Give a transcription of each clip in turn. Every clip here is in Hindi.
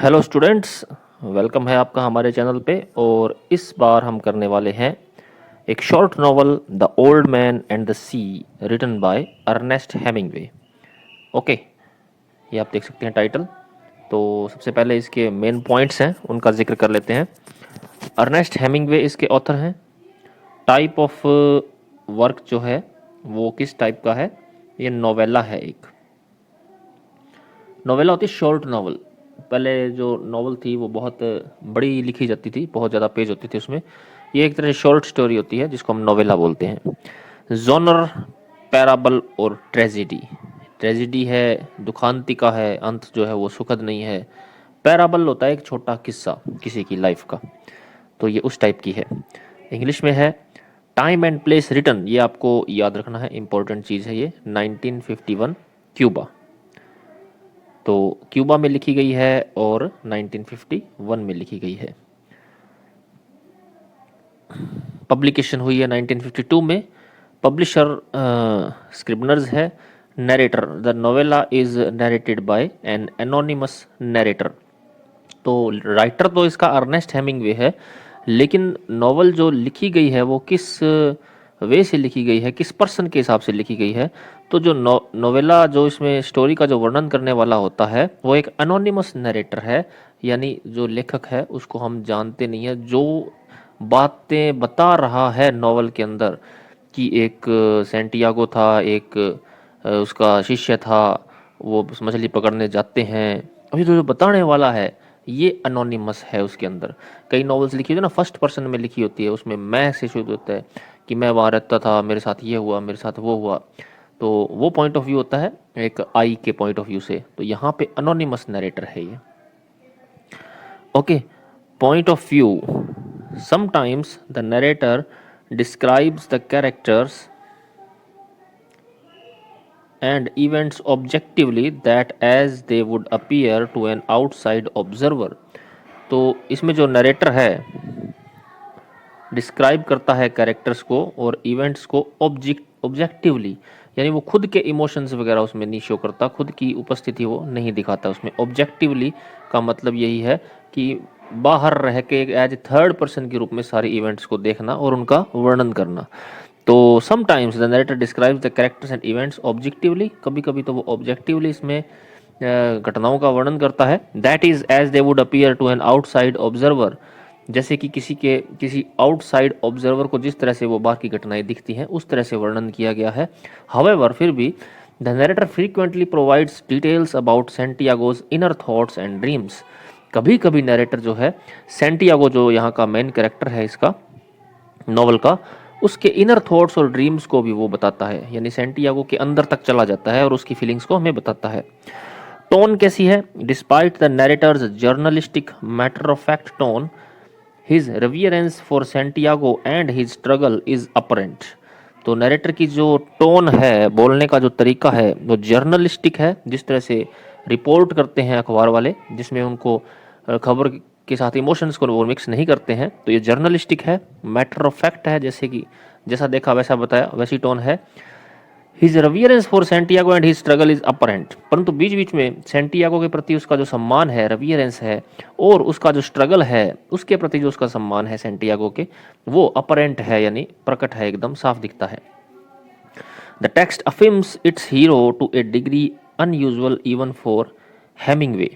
हेलो स्टूडेंट्स, वेलकम है आपका हमारे चैनल पे। और इस बार हम करने वाले हैं एक short novel the old man and the sea, written by Ernest Hemingway. Okay, ये आप देख सकते हैं टाइटल। तो सबसे पहले इसके मेन पॉइंट्स हैं, उनका जिक्र कर लेते हैं। अर्नेस्ट हेमिंगवे इसके ऑथर हैं। टाइप ऑफ वर्क जो है वो किस टाइप का है? ये नोवेला है। एक नोवेला होती है शॉर्ट नॉवल। पहले जो नॉवल थी वो बहुत बड़ी लिखी जाती थी, बहुत ज़्यादा पेज होती थी उसमें। ये एक तरह से शॉर्ट स्टोरी होती है जिसको हम नोवेला बोलते हैं। जॉनर पैराबल और ट्रेजिडी। ट्रेजिडी है, दुखांतिका है, अंत जो है वो सुखद नहीं है। पैराबल होता है एक छोटा किस्सा किसी की लाइफ का, तो ये उस टाइप की है। इंग्लिश में है। टाइम एंड प्लेस रिटन, ये आपको याद रखना है, इंपॉर्टेंट चीज़ है ये। 1951 क्यूबा, तो क्यूबा में लिखी गई है और 1951 में लिखी गई है। पब्लिकेशन हुई है 1952 में। पब्लिशर स्क्रिबनर्स है। Narrator, the novella is narrated by an anonymous narrator. तो राइटर तो इसका अर्नेस्ट हेमिंगवे है, लेकिन नॉवल जो लिखी गई है वो किस वे से लिखी गई है, किस पर्सन के हिसाब से लिखी गई है। तो जो नोवेला, जो इसमें स्टोरी का जो वर्णन करने वाला होता है, वो एक अनोनिमस नरेटर है। यानी जो लेखक है उसको हम जानते नहीं है। जो बातें बता रहा है नॉवल के अंदर कि एक सेंटियागो था, एक उसका शिष्य था, वो मछली पकड़ने जाते हैं, अभी तो जो बताने वाला है ये अनोनिमस है उसके अंदर। कई नॉवेल्स लिखी होती है ना, फर्स्ट पर्सन में लिखी होती है, उसमें मैं से शुरू होता है कि मैं वहाँ रहता था, मेरे साथ ये हुआ, मेरे साथ वो हुआ। तो वो पॉइंट ऑफ व्यू होता है एक आई के पॉइंट ऑफ व्यू से। तो यहाँ पे अनोनिमस नरेटर है ये। Okay, point of view. Sometimes the narrator describes the characters and events objectively, that as they would appear to an outside observer। तो इसमें जो नरेटर है डिस्क्राइब करता है कैरेक्टर्स को और इवेंट्स को ऑब्जेक्टिवली, यानी वो खुद के इमोशंस वगैरह उसमें नहीं शो करता, खुद की उपस्थिति वो नहीं दिखाता उसमें। ऑब्जेक्टिवली का मतलब यही है कि बाहर रह के एक एज थर्ड पर्सन के रूप में सारे इवेंट्स को देखना और उनका वर्णन करना। तो sometimes the narrator describes the characters and events objectively, कभी कभी तो वो ऑब्जेक्टिवली इसमें घटनाओं का वर्णन करता है। That is as they would appear to an outside observer, जैसे कि किसी आउटसाइड ऑब्जर्वर को जिस तरह से वो बाहर की घटनाएं दिखती हैं उस तरह से वर्णन किया गया है। हावेवर, फिर भी the narrator frequently provides details about Santiago's inner thoughts and dreams. कभी कभी नरेटर जो है सेंटियागो, जो यहाँ का मेन कैरेक्टर है इसका नॉवल का, उसके इनर थॉट्स और ड्रीम्स को भी वो बताता है, यानी सेंटियागो के अंदर तक चला जाता है और उसकी फीलिंग्स को हमें बताता है। टोन कैसी है? Despite the narrator's journalistic matter of fact tone, his reverence for Santiago and his struggle is apparent. तो नरेटर की जो टोन है, बोलने का जो तरीका है, वो जर्नलिस्टिक है, जिस तरह से रिपोर्ट करते हैं अखबार वाले, जिसमें उनको खबर के साथ इमोशंस को वो मिक्स नहीं करते हैं, तो ये जर्नलिस्टिक है। मैटर ऑफ फैक्ट है, जैसे कि जैसा देखा वैसा बताया, वैसी टोन है। His reverence for Santiago and his struggle is apparent, परंतु बीच बीच में सेंटियागो के प्रति उसका जो सम्मान है, रेवियरेंस है, और उसका जो स्ट्रगल है उसके प्रति जो उसका सम्मान है सेंटियागो के, वो अपरेंट है, यानी प्रकट है, एकदम साफ दिखता है। The text affirms its hero to a degree unusual even for Hemingway.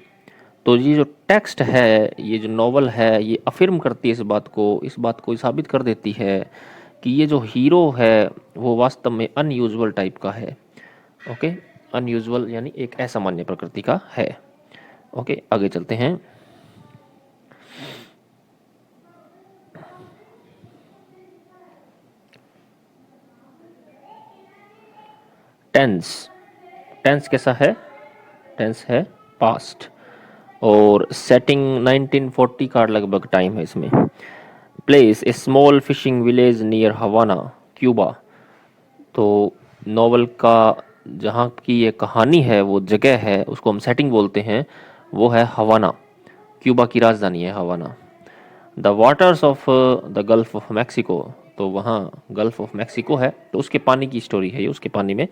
तो ये जो टेक्स्ट है, ये जो नॉवल है, ये अफर्म करती है इस बात को साबित कर देती है कि ये जो हीरो है वो वास्तव में अनयूजुअल टाइप का है। ओके, अनयूजुअल यानी एक असामान्य प्रकृति का है। ओके, आगे चलते हैं। टेंस, टेंस कैसा है? टेंस है पास्ट, और सेटिंग 1940 का लगभग टाइम है इसमें। Place a small fishing village near Havana, Cuba. तो नॉवल का जहाँ की ये कहानी है, वो जगह है, उसको हम सेटिंग बोलते हैं, वो है हवाना। क्यूबा की राजधानी है Havana. The waters of the gulf of Mexico, तो वहाँ गल्फ ऑफ मैक्सिको है, तो उसके पानी की स्टोरी है ये। उसके पानी में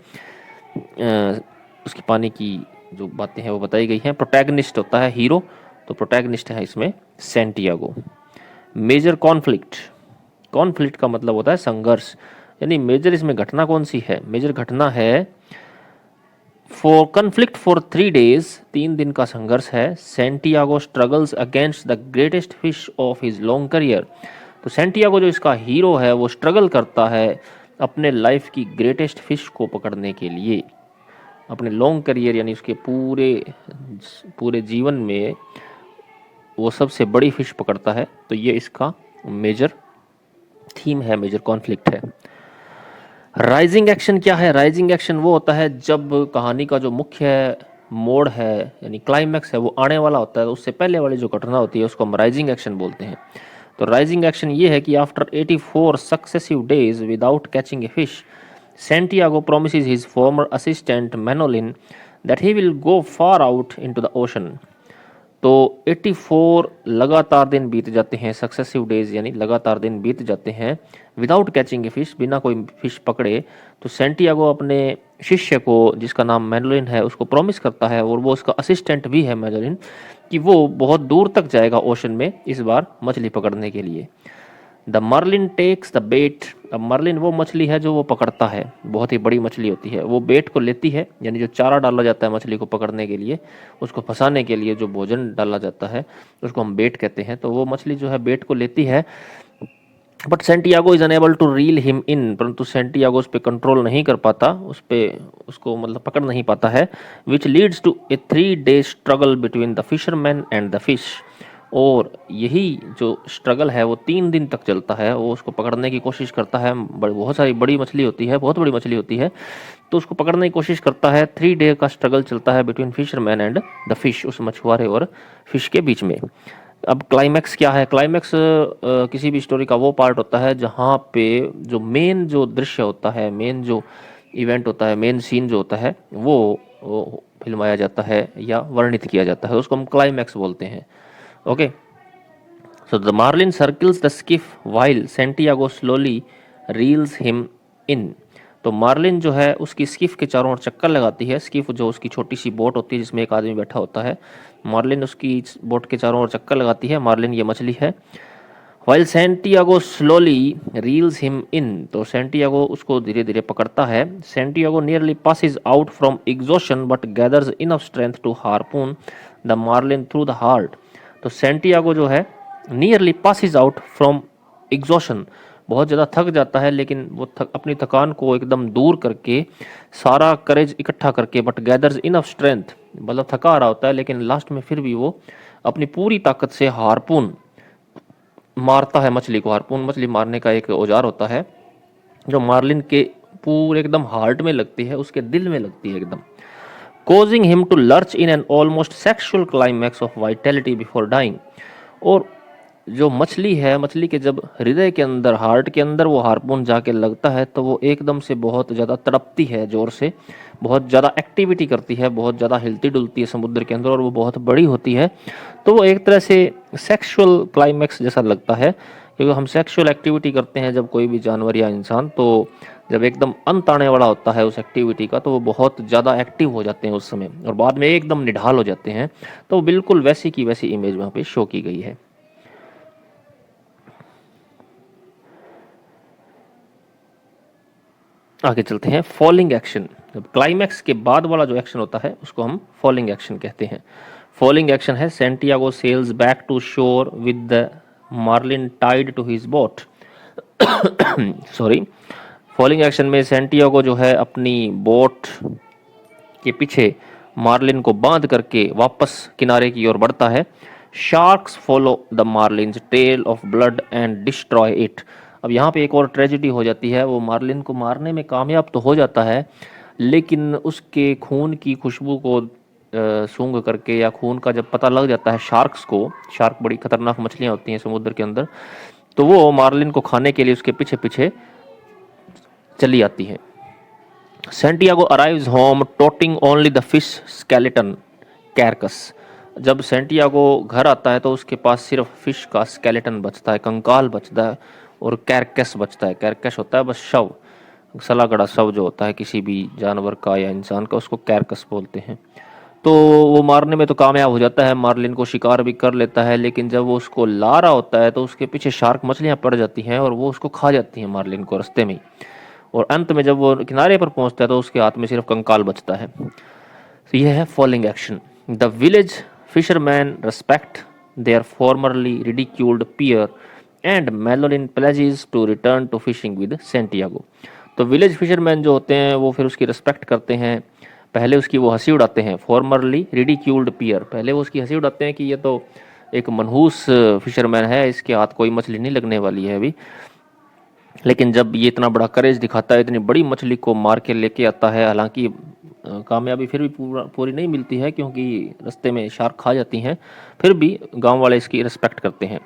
उसके पानी की जो बातें हैं वो बताई गई हैं। प्रोटैगनिस्ट होता है हीरो, तो प्रोटैगनिस्ट है इसमें सैंटियागो। मेजर कॉन्फ्लिक्ट, कॉन्फ्लिक्ट का मतलब होता है संघर्ष, यानी मेजर इसमें घटना कौन सी है, मेजर घटना है फॉर कन्फ्लिक्ट फॉर 3 days, 3 दिन का संघर्ष है। Santiago struggles against the greatest fish of his long career. तो सैंटियागो जो इसका हीरो है वो स्ट्रगल करता है अपने लाइफ की ग्रेटेस्ट फिश को पकड़ने के लिए, अपने लॉन्ग करियर यानी उसके पूरे पूरे जीवन में वो सबसे बड़ी फिश पकड़ता है। तो ये इसका मेजर थीम है, मेजर कॉन्फ्लिक्ट है। राइजिंग एक्शन क्या है, राइजिंग एक्शन वो होता है जब कहानी का जो मुख्य मोड़ है यानी क्लाइमैक्स है वो आने वाला होता है, तो उससे पहले वाली जो घटना होती है उसको हम राइजिंग एक्शन बोलते हैं। तो राइजिंग एक्शन ये है कि after 84 successive days without catching a fish, Santiago promises his former assistant Manolin that he will go far out into the ocean। तो 84 लगातार दिन बीत जाते हैं, सक्सेसिव डेज यानी लगातार दिन बीत जाते हैं, विदाउट कैचिंग ए फिश, बिना कोई फिश पकड़े। तो सैंटियागो अपने शिष्य को जिसका नाम मैनोलिन है उसको प्रॉमिस करता है, और वो उसका असिस्टेंट भी है मैनोलिन, कि वो बहुत दूर तक जाएगा ओशन में इस बार मछली पकड़ने के लिए। द मर्लिन टेक्स द बेट, अब मर्लिन वो मछली है जो वो पकड़ता है, बहुत ही बड़ी मछली होती है, वो बेट को लेती है यानी जो चारा डाला जाता है मछली को पकड़ने के लिए, उसको फंसाने के लिए जो भोजन डाला जाता है उसको हम बेट कहते हैं। तो वो मछली जो है बेट को लेती है, but Santiago is unable to reel him in, परंतु सैंटियागो उस पर कंट्रोल नहीं कर पाता, उस पर उसको मतलब पकड़ नहीं पाता है। Which leads to a 3 day struggle between the fisherman and the fish, और यही जो स्ट्रगल है वो 3 दिन तक चलता है। वो उसको पकड़ने की कोशिश करता है, बहुत सारी बड़ी मछली होती है, बहुत बड़ी मछली होती है, तो उसको पकड़ने की कोशिश करता है। 3 day का स्ट्रगल चलता है between fisherman and the fish, उस मछुआरे और फिश के बीच में। अब क्लाइमैक्स क्या है, क्लाइमैक्स किसी भी स्टोरी का वो पार्ट होता है जहाँ पे जो मेन जो दृश्य होता है, मेन जो इवेंट होता है, मेन सीन जो होता है वो फिल्माया जाता है या वर्णित किया जाता है, उसको हम क्लाइमैक्स बोलते हैं। Okay, so the marlin circles the skiff while Santiago slowly reels him in। तो मार्लिन जो है उसकी स्किफ के चारों ओर चक्कर लगाती है, स्किफ जो उसकी छोटी सी बोट होती है जिसमें एक आदमी बैठा होता है, मार्लिन उसकी बोट के चारों ओर चक्कर लगाती है, मार्लिन ये मछली है। while Santiago slowly reels him in, तो सैंटियागो उसको धीरे धीरे पकड़ता है। Santiago nearly passes out from exhaustion but gathers enough strength to harpoon the marlin through the heart। तो सैंटियागो जो है nearly passes out from exhaustion, बहुत ज़्यादा थक जाता है, लेकिन वो अपनी थकान को एकदम दूर करके, सारा करेज इकट्ठा करके, बट गैदर्स इनफ स्ट्रेंथ, मतलब थका आ रहा होता है लेकिन लास्ट में फिर भी वो अपनी पूरी ताकत से हारपून मारता है मछली को। हारपून मछली मारने का एक औजार होता है जो मार्लिन के पूरे एकदम हार्ट में लगती है, उसके दिल में लगती है एकदम, causing him to lurch in an almost sexual climax of vitality before dying। और जो मछली है, मछली के जब हृदय के अंदर, हार्ट के अंदर वो हार्पून जाके लगता है तो वो एकदम से बहुत ज़्यादा तड़पती है जोर से, बहुत ज़्यादा एक्टिविटी करती है, बहुत ज़्यादा हिलती डुलती है समुद्र के अंदर, और वो बहुत बड़ी होती है। तो वो एक तरह से सेक्सुअल क्लाइमैक्स जैसा लगता है, क्योंकि हम सेक्सुअल एक्टिविटी करते हैं जब कोई भी जानवर या इंसान, तो जब एकदम अंत आने वाला होता है उस एक्टिविटी का तो वो बहुत ज़्यादा एक्टिव हो जाते हैं उस समय, और बाद में एकदम निढाल हो जाते हैं। तो बिल्कुल वैसी की वैसी इमेज वहाँ पे शो की गई है। आगे चलते हैं, फॉलिंग एक्शन। जब क्लाइमैक्स के बाद वाला जो एक्शन होता है उसको हम फॉलिंग एक्शन कहते हैं। फॉलिंग एक्शन है Santiago sails back to shore with the marlin tied to his boat. Sorry, falling action में सैंटियागो जो है अपनी बोट के पीछे मार्लिन को बांध करके वापस किनारे की ओर बढ़ता है। Sharks follow the marlin's tail of blood and destroy it. अब यहाँ पे एक और ट्रेजिडी हो जाती है, वो मार्लिन को मारने में कामयाब तो हो जाता है, लेकिन उसके खून की खुशबू को सूंघ करके, या खून का जब पता लग जाता है शार्क्स को, शार्क बड़ी खतरनाक मछलियाँ होती हैं समुद्र के अंदर, तो वो मार्लिन को खाने के लिए उसके पीछे पीछे चली आती हैं। Santiago arrives home toting only the fish skeleton carcass. जब सैंटियागो घर आता है तो उसके पास सिर्फ फिश का स्केलेटन बचता है, कंकाल बचता है, और कैरकस बचता है। कैरकस होता है बस शव, सला गड़ा शव जो होता है किसी भी जानवर का या इंसान का, उसको कैरकस बोलते हैं। तो वो मारने में तो कामयाब हो जाता है, मार्लिन को शिकार भी कर लेता है, लेकिन जब वो उसको ला रहा होता है तो उसके पीछे शार्क मछलियां पड़ जाती हैं और वो उसको खा जाती हैं मार्लिन को रास्ते में ही। और अंत में जब वो किनारे पर पहुंचता है तो उसके हाथ में सिर्फ कंकाल बचता है। तो यह है falling action. The village fisherman respect their formerly ridiculed peer and Manolin pledges to return to fishing with Santiago. तो विलेज फिशरमैन जो होते हैं वो फिर उसकी रिस्पेक्ट करते हैं, पहले उसकी वो हंसी उड़ाते हैं। फॉर्मरली रिडिक्यूल्ड पियर, पहले वो उसकी हंसी उड़ाते हैं कि ये तो एक मनहूस फिशरमैन है, इसके हाथ कोई मछली नहीं लगने वाली है अभी। लेकिन जब ये इतना बड़ा करेज दिखाता है, इतनी बड़ी मछली को मार के लेके आता है, हालांकि कामयाबी फिर भी पूरी नहीं मिलती है क्योंकि रास्ते में शार्क खा जाती हैं, फिर भी गांव वाले इसकी रिस्पेक्ट करते हैं।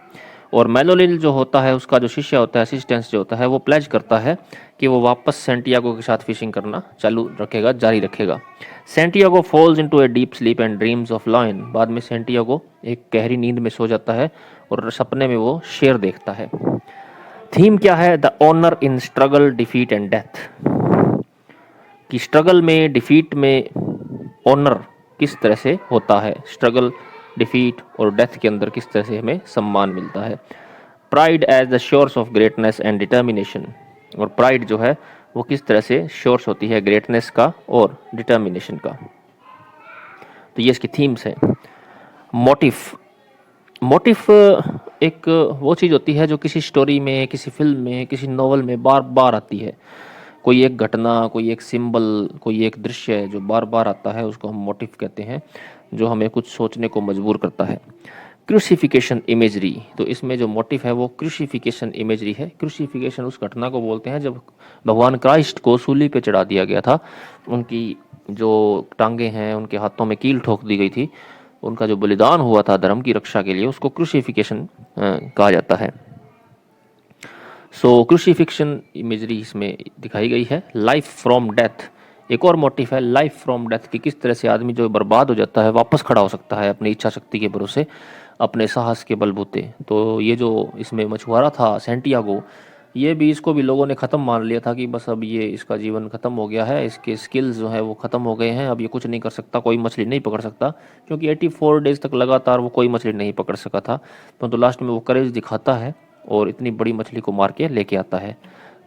और मेलोलिल जो होता है, उसका जो शिष्य होता है, असिस्टेंस जो होता है, वो प्लेज करता है कि वो वापस सेंटियागो के साथ फिशिंग करना चालू रखेगा, जारी रखेगा। Santiago falls into a deep sleep and dreams of lion. बाद में सेंटियागो एक गहरी नींद में सो जाता है और सपने में वो शेर देखता है। थीम क्या है? The honour in struggle, defeat and death. कि स्ट्रगल में, डिफीट में ऑनर किस तरह से होता है, स्ट्रगल, डिफीट और डेथ के अंदर किस तरह से हमें सम्मान मिलता है। Pride as the source of greatness and determination. और प्राइड जो है वो किस तरह से सोर्स होती है ग्रेटनेस का और डिटर्मिनेशन का। तो ये इसकी थीम्स हैं। मोटिफ, मोटिफ एक वो चीज़ होती है जो किसी स्टोरी में, किसी फिल्म में, किसी नॉवल में बार बार आती है। कोई एक घटना, कोई एक सिंबल, कोई एक दृश्य जो बार बार आता है उसको हम मोटिव कहते हैं, जो हमें कुछ सोचने को मजबूर करता है। क्रूसिफिकेशन इमेजरी, तो इसमें जो मोटिव है वो क्रूसिफिकेशन इमेजरी है। क्रूसिफिकेशन उस घटना को बोलते हैं जब भगवान क्राइस्ट को सूली पे चढ़ा दिया गया था, उनकी जो टांगे हैं, उनके हाथों में कील ठोक दी गई थी, उनका जो बलिदान हुआ था धर्म की रक्षा के लिए, उसको क्रूसिफिकेशन कहा जाता है। सो क्रूसिफिक्शन इमेजरी इसमें दिखाई गई है। लाइफ फ्रॉम डेथ, एक और मोटिव है लाइफ फ्रॉम डेथ, कि किस तरह से आदमी जो बर्बाद हो जाता है वापस खड़ा हो सकता है अपनी इच्छा शक्ति के भरोसे, अपने साहस के बलबूते। तो ये जो इसमें मछुआरा था सेंटियागो, ये भी, इसको भी लोगों ने ख़त्म मान लिया था कि बस अब ये इसका जीवन ख़त्म हो गया है, इसके स्किल्स जो है वो ख़त्म हो गए हैं, अब ये कुछ नहीं कर सकता, कोई मछली नहीं पकड़ सकता, क्योंकि 84 डेज तक लगातार वो कोई मछली नहीं पकड़ सका था। तो लास्ट में वो करेज दिखाता है और इतनी बड़ी मछली को मार के लेके आता है।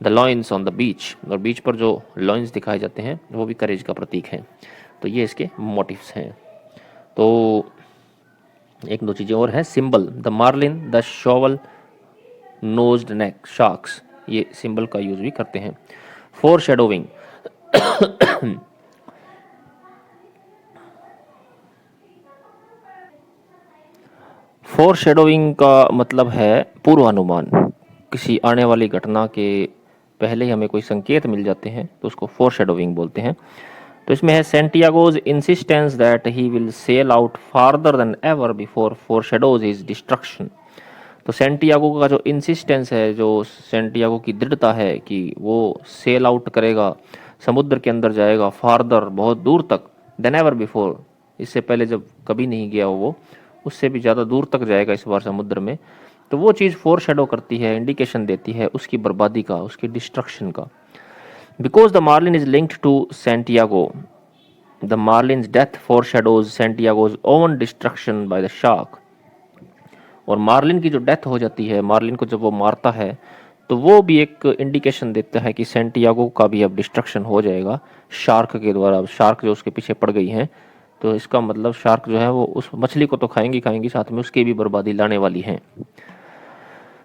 The lions on the beach, और बीच पर जो लॉयंस दिखाए जाते हैं वो भी करेज का प्रतीक हैं। तो ये इसके मोटिव्स हैं। तो एक दो चीज़ें और हैं। Symbol, the marlin, the shovel nosed neck sharks, ये सिंबल का यूज भी करते हैं। फोर शेडोविंग, फोर शेडोविंग का मतलब है पूर्वानुमान। किसी आने वाली घटना के पहले ही हमें कोई संकेत मिल जाते हैं तो उसको फोर शेडोविंग बोलते हैं। तो इसमें है Santiago's insistence that he will sail out farther than ever before foreshadows his destruction. तो सेंटियागो का जो इंसिस्टेंस है, जो सेंटियागो की दृढ़ता है कि वो सेल आउट करेगा, समुद्र के अंदर जाएगा, फार्दर, बहुत दूर तक, देन एवर बिफोर, इससे पहले जब कभी नहीं गया वो, उससे भी ज़्यादा दूर तक जाएगा इस बार समुद्र में। तो वो चीज़ फोर शेडो करती है, इंडिकेशन देती है उसकी बर्बादी का, उसकी डिस्ट्रक्शन का। Because the marlin is linked to Santiago, the marlin's death foreshadows Santiago's own destruction by the shark. और मार्लिन की जो डेथ हो जाती है, मार्लिन को जब वो मारता है, तो वो भी एक इंडिकेशन देता है कि सेंटियागो का भी अब डिस्ट्रक्शन हो जाएगा शार्क के द्वारा। शार्क जो उसके पीछे पड़ गई हैं, तो इसका मतलब शार्क जो है वो उस मछली को तो खाएंगी खाएंगी, साथ में उसकी भी बर्बादी लाने वाली हैं।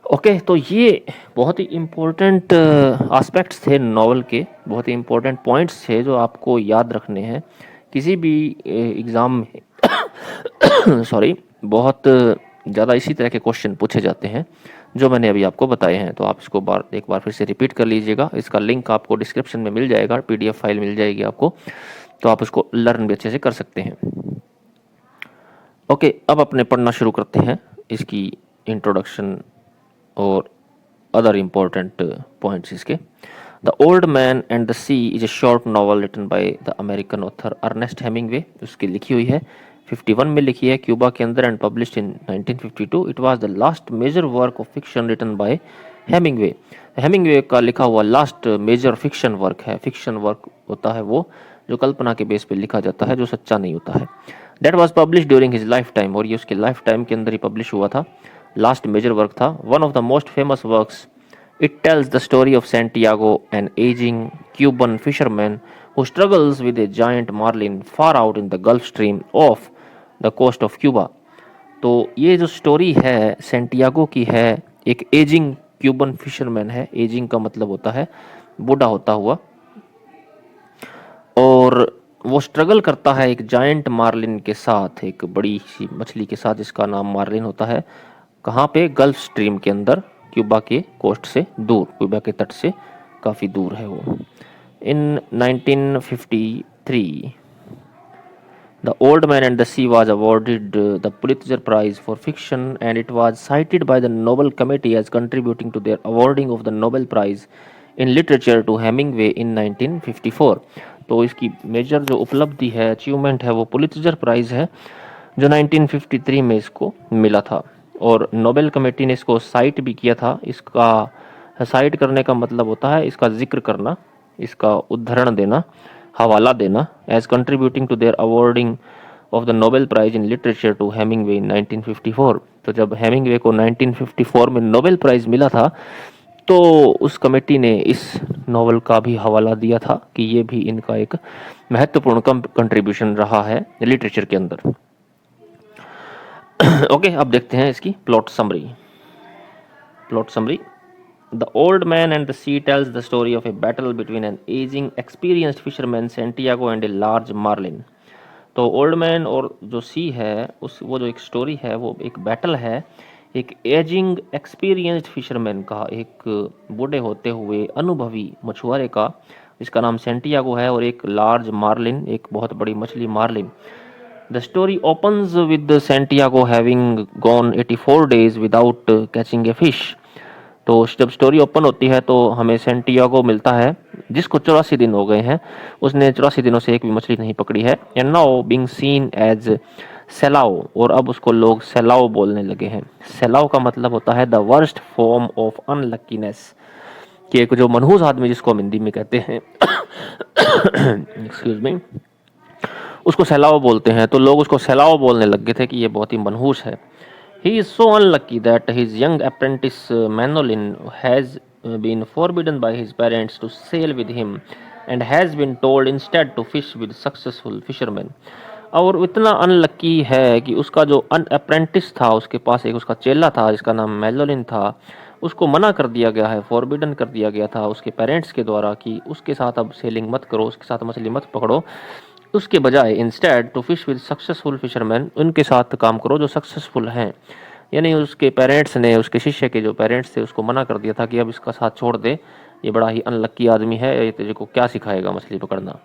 ओके, तो ये बहुत ही इम्पोर्टेंट एस्पेक्ट्स थे नॉवल के, बहुत ही इम्पोर्टेंट पॉइंट्स थे जो आपको याद रखने हैं किसी भी एग्ज़ाम में। सॉरी, बहुत ज़्यादा इसी तरह के क्वेश्चन पूछे जाते हैं जो मैंने अभी आपको बताए हैं। तो आप इसको एक बार फिर से रिपीट कर लीजिएगा। इसका लिंक आपको डिस्क्रिप्शन में मिल जाएगा, PDF फाइल मिल जाएगी आपको, तो आप इसको लर्न भी अच्छे से कर सकते हैं। ओके, अब अपने पढ़ना शुरू करते हैं इसकी इंट्रोडक्शन और अदर इम्पोर्टेंट पॉइंट्स इसके। The old man and the sea is a short novel written by the American author Ernest Hemingway. उसकी लिखी हुई है, 51 में लिखी है क्यूबा के अंदर, and published in 1952। It was the last major work of fiction written by Hemingway. Hemingway का लिखा हुआ लास्ट मेजर फिक्शन वर्क है। फिक्शन वर्क होता है वो जो कल्पना के बेस पे लिखा जाता है, जो सच्चा नहीं होता है। That was publish during his life time, और ये उसके लाइफ टाइम के अंदर ही पब्लिश हुआ था, लास्ट मेजर वर्क था। One of the most famous works, it tells the story of Santiago, an aging Cuban fisherman who struggles with a giant marlin far out in the Gulf Stream off the coast of Cuba। तो ये जो स्टोरी है सेंटियागो की है, एक एजिंग क्यूबन फिशरमैन है। एजिंग का मतलब होता है बूढ़ा होता हुआ, और वो स्ट्रगल करता है एक जायंट मार्लिन के साथ, एक बड़ी सी मछली के साथ जिसका नाम मार्लिन होता है। कहाँ पे? गल्फ स्ट्रीम के अंदर, क्यूबा के कोस्ट से दूर, क्यूबा के तट से काफ़ी दूर है वो। In 1953, The Old Man and the Sea was awarded the Pulitzer Prize for Fiction, and it was cited by the Nobel Committee as contributing to their awarding of the Nobel Prize in Literature to Hemingway in 1954। तो इसकी मेजर जो उपलब्धि है, अचीवमेंट है, वो पुलित्जर प्राइज है जो 1953 में इसको मिला था, और नोबेल कमेटी ने इसको साइट भी किया था। इसका साइट करने का मतलब होता है इसका जिक्र करना, इसका उद्धरण देना, हवाला देना, as contributing to their awarding of the Nobel prize in literature to Hemingway in 1954। तो जब हेमिंगवे को 1954 में नोबेल प्राइज मिला था, तो उस कमेटी ने इस नोवेल का भी हवाला दिया था कि ये भी इनका एक महत्वपूर्ण कंट्रीब्यूशन रहा है लिटरेचर के अंदर। ओके, अब देखते हैं इसकी plot summary. The Old Man and the Sea tells the story of a battle between an aging, experienced fisherman Santiago and a large marlin। तो ओल्ड मैन और जो सी है, उस वो जो एक स्टोरी है, वो एक बैटल है एक एजिंग एक्सपीरियंस्ड फिशरमैन का, एक बूढ़े होते हुए अनुभवी मछुआरे का, जिसका नाम सेंटियागो है, और एक लार्ज मार्लिन, एक बहुत बड़ी मछली marlin. The story opens with Santiago having gone 84 days without catching a fish. तो जब स्टोरी ओपन होती है तो हमें सेंटियागो मिलता है जिसको 84 दिन हो गए हैं, उसने 84 दिनों से एक भी मछली नहीं पकड़ी है। And now being seen as salao, और अब उसको लोग सेलाओ बोलने लगे हैं। सेलाओ का मतलब होता है द वर्स्ट फॉर्म ऑफ अनलक्कीनेस, कि एक जो मनहूस आदमी जिसको हम हिंदी में कहते हैं एक्सक्यूज मी, उसको सेलाओ बोलते हैं। तो लोग उसको सेलाओ बोलने लग गए थे कि ये बहुत ही मनहूस है। He is so unlucky that his young apprentice Manolin has been forbidden by his parents to sail with him and has been told instead to fish with successful fishermen। और इतना अनलक्की है कि उसका जो अप्रेंटिस था, उसके पास एक उसका चेला था जिसका नाम मेलोलिन था, उसको मना कर दिया गया है, फॉरबिडन कर दिया गया था उसके पेरेंट्स के द्वारा कि उसके साथ अब सेलिंग मत करो, उसके साथ मछली मत पकड़ो। उसके बजाय instead to fish with successful fisherman, उनके साथ काम करो जो सक्सेसफुल हैं। यानी उसके पेरेंट्स ने, उसके शिष्य के जो पेरेंट्स थे, उसको मना कर दिया था कि अब इसका साथ छोड़ दे, ये बड़ा ही अनलक्की आदमी है, ये तेरे को क्या सिखाएगा मछली पकड़ना।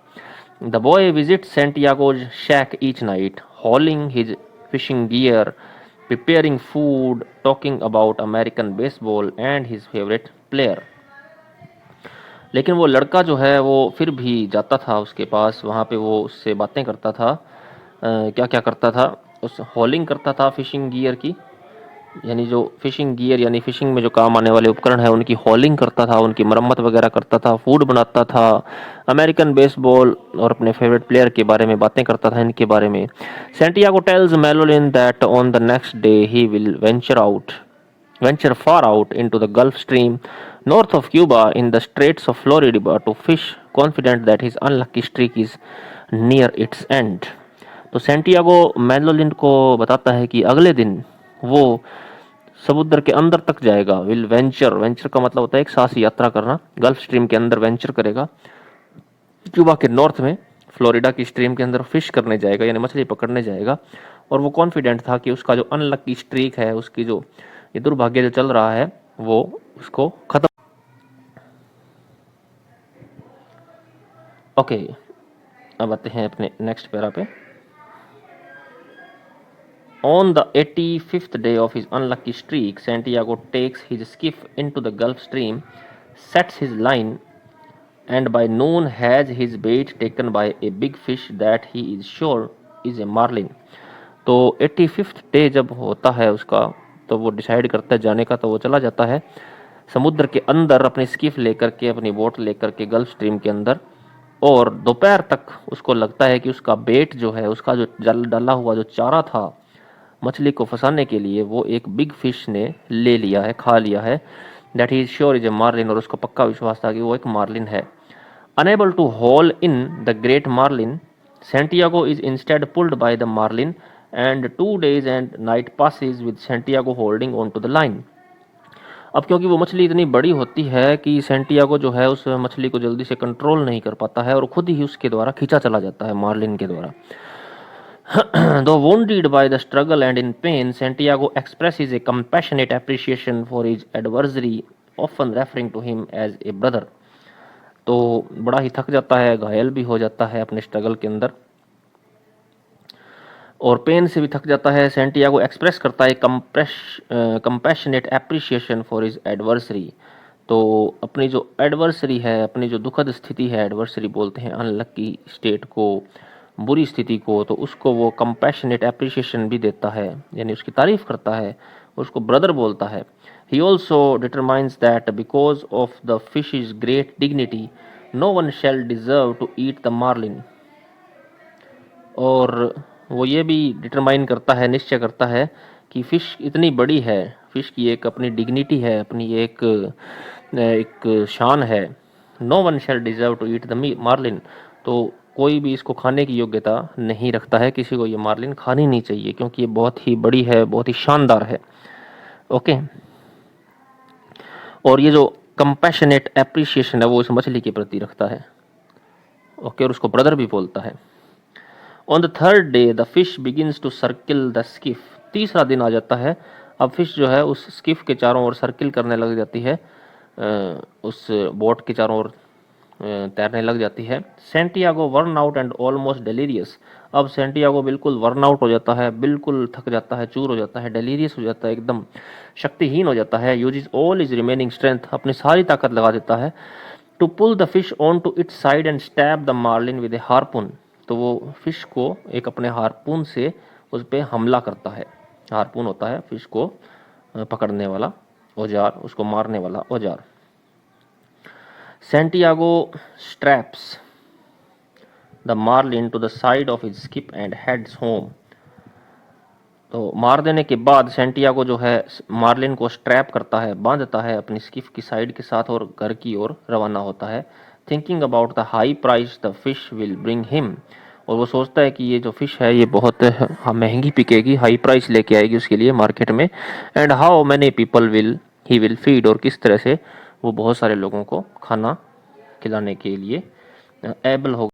The boy visit Santiago's shack each night, hauling his fishing gear, preparing food, talking about American baseball and his favourite player. लेकिन वो लड़का जो है वो फिर भी जाता था उसके पास, वहाँ पे वो उससे बातें करता था। क्या क्या करता था? उस हॉलिंग करता था फिशिंग गियर की, यानी जो फिशिंग गियर यानी फिशिंग में जो काम आने वाले उपकरण है उनकी हॉलिंग करता था, उनकी मरम्मत वगैरह करता था, फूड बनाता था, अमेरिकन बेसबॉल और अपने फेवरेट प्लेयर के बारे में बातें करता था, इनके बारे में। Santiago tells Manolin that on the next day he will venture far out into the Gulf Stream north of Cuba in the Straits of Florida to fish, confident that his unlucky streak is near its end। तो सेंटियागो मेलोलिन को बताता है कि अगले दिन वो समुद्र के अंदर तक जाएगा। विल वेंचर का मतलब होता है एक साहसी यात्रा करना, गल्फ स्ट्रीम के अंदर वेंचर करेगा, क्यूबा के नॉर्थ में फ्लोरिडा की स्ट्रीम के अंदर फिश करने जाएगा, यानी मछली पकड़ने जाएगा। और वो कॉन्फिडेंट था कि उसका जो अनलकी स्ट्रीक है, उसकी जो ये दुर्भाग्य जो चल रहा है, वो उसको खत्म। ओके, अब आते हैं अपने नेक्स्ट पैरा पे। On the 85th day of his unlucky streak, Santiago takes his skiff into the Gulf Stream, sets his line, and by noon has his bait taken by a big fish that he is sure is a marlin। तो 85th डे जब होता है उसका, तो वो डिसाइड करता है जाने का, तो वो चला जाता है समुद्र के अंदर अपनी स्किफ लेकर के, अपनी बोट लेकर के गल्फ स्ट्रीम के अंदर, और दोपहर तक उसको लगता है कि उसका बेट जो है, उसका जो जल डाला हुआ जो चारा था मछली को फंसाने के लिए, वो एक बिग फिश ने ले लिया है, खा लिया है। That he is sure is a marlin, और उसको पक्का विश्वास था कि वो एक मार्लिन है। Unable to haul in the great marlin, Santiago is instead pulled by the marlin and 2 days and night passes with Santiago holding on to the line. अब क्योंकि वो मछली इतनी बड़ी होती है कि सेंटियागो जो है उस मछली को जल्दी से कंट्रोल नहीं कर पाता है और खुद ही उसके द्वारा खींचा चला जाता है, मार्लिन के द्वारा। Though wounded by the struggle and in pain, Santiago expresses a compassionate appreciation for his adversary, often referring to him as a brother. तो बड़ा ही थक जाता है, घायल भी हो जाता है अपने स्ट्रगल के अंदर, और पेन से भी थक जाता है। सेंटियागो एक्सप्रेस करता है compassionate appreciation for his adversary. तो अपनी जो एडवर्सरी है, अपनी जो दुखद स्थिति है, एडवर्सरी बोलते हैं अनलकी स्टेट को, बुरी स्थिति को, तो उसको वो कंपैशनेट एप्रिशिएशन भी देता है, यानी उसकी तारीफ करता है, उसको ब्रदर बोलता है। He also determines that because of the fish is great dignity no one shall deserve to eat the marlin. और वो ये भी डिटरमाइन करता है, निश्चय करता है कि फ़िश इतनी बड़ी है, फ़िश की एक अपनी डिग्निटी है, अपनी एक शान है। No one shall deserve to eat the marlin, तो कोई भी इसको खाने की योग्यता नहीं रखता है, किसी को ये मार्लिन खानी नहीं चाहिए क्योंकि ये बहुत ही बड़ी है, बहुत ही शानदार है। ओके, और ये जो कंपैशनेट एप्रिशिएशन है वो इस मछली के प्रति रखता है। ओके, और उसको ब्रदर भी बोलता है। On the third day the fish begins to circle the skiff. तीसरा दिन आ जाता है, अब फिश जो है उस स्किफ के चारों ओर सर्किल करने लग जाती है, उस बोट के चारों ओर तैरने लग जाती है। Santiago worn out and almost delirious. अब सेंटियागो बिल्कुल वर्न आउट हो जाता है, बिल्कुल थक जाता है, चूर हो जाता है, डेलीरियस हो जाता है, एकदम शक्तिहीन हो जाता है। Uses all is remaining strength, अपनी सारी ताकत लगा देता है। To pull the fish on to its side and stab the marlin with a harpoon. तो वो फिश को एक अपने हार्पून से उस पर हमला करता है। हार्पून होता है फिश को पकड़ने वाला औजार, उसको मारने वाला औजार। Santiago straps the marlin to the side of his skip and heads home. तो मार देने के बाद सेंटियागो जो है मार्लिन को स्ट्रैप करता है, बांधता है अपनी स्किफ की साइड के साथ और घर की ओर रवाना होता है। Thinking about the high price the fish will bring him, और वो सोचता है कि ये जो फिश है ये बहुत महंगी बिकेगी, हाई प्राइस लेके आएगी उसके लिए मार्केट में। And how many people he will feed, और किस तरह से वो बहुत सारे लोगों को खाना खिलाने के लिए एबल होगा।